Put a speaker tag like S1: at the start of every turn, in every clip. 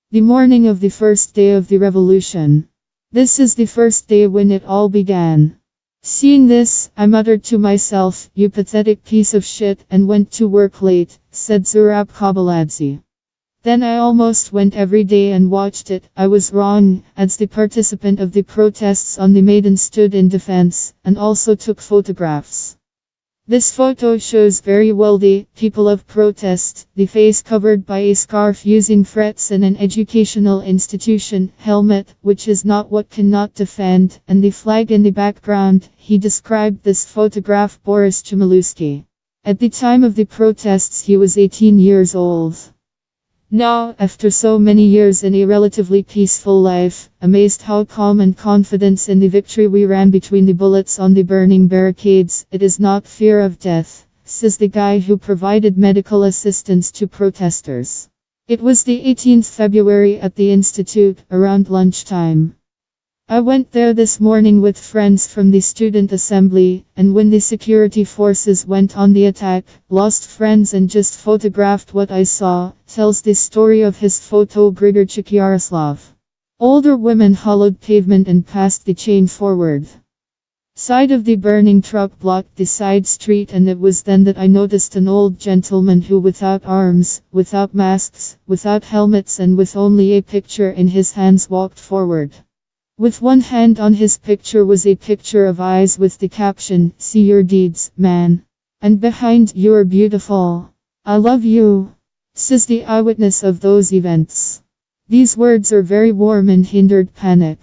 S1: The morning of the first day of the revolution. This is the first day when it all began. Seeing this, I muttered to myself, "You pathetic piece of shit," and went to work late, said Zurab Kobuladze. Then I almost went every day and watched it. I was wrong, as the participant of the protests on the Maidan stood in defense, and also took photographs. This photo shows very well the people of protest, the face covered by a scarf using threats in an educational institution, helmet, which is not what cannot defend, and the flag in the background. He described this photograph Boris Chmielewski. At the time of the protests he was 18 years old. Now, after so many years in a relatively peaceful life, amazed how calm and confidence in the victory we ran between the bullets on the burning barricades, it is not fear of death, says the guy who provided medical assistance to protesters. It was the 18th February at the Institute, around lunchtime. I went there this morning with friends from the student assembly, and when the security forces went on the attack, lost friends and just photographed what I saw, tells the story of his photo Grigorchik Yaroslav. Older women hollowed pavement and passed the chain forward. Side of the burning truck blocked the side street, and it was then that I noticed an old gentleman who, without arms, without masks, without helmets and with only a picture in his hands, walked forward. With one hand on his picture was a picture of eyes with the caption, "See your deeds, man." And behind, "You're beautiful. I love you," says the eyewitness of those events. These words are very warm and hindered panic.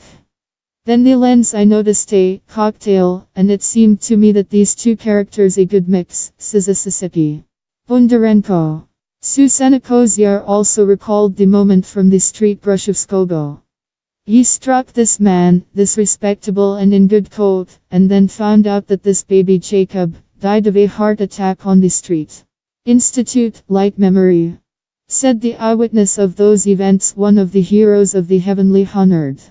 S1: Then the lens, I noticed a cocktail, and it seemed to me that these two characters a good mix, says Assisipi. Bondarenko. Susanna Koziar also recalled the moment from the street Brushevskogo. He struck this man, this respectable and in good coat, and then found out that this baby Jacob died of a heart attack on the street. Institute, light memory, said the eyewitness of those events, one of the heroes of the heavenly honored.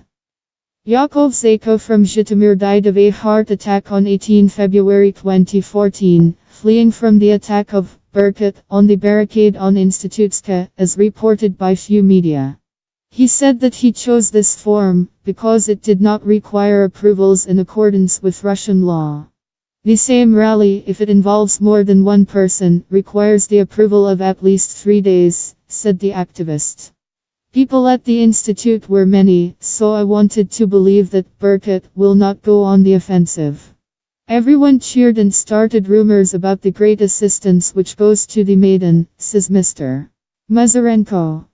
S1: Yakov Zayko from Zhytomyr died of a heart attack on 18 February 2014, fleeing from the attack of Berkut on the barricade on Institutska, as reported by few media. He said that he chose this form because it did not require approvals in accordance with Russian law. The same rally, if it involves more than one person, requires the approval of at least 3 days, said the activist. People at the institute were many, so I wanted to believe that Berkut will not go on the offensive. Everyone cheered and started rumors about the great assistance which goes to the Maidan, says Mr. Mazarenko.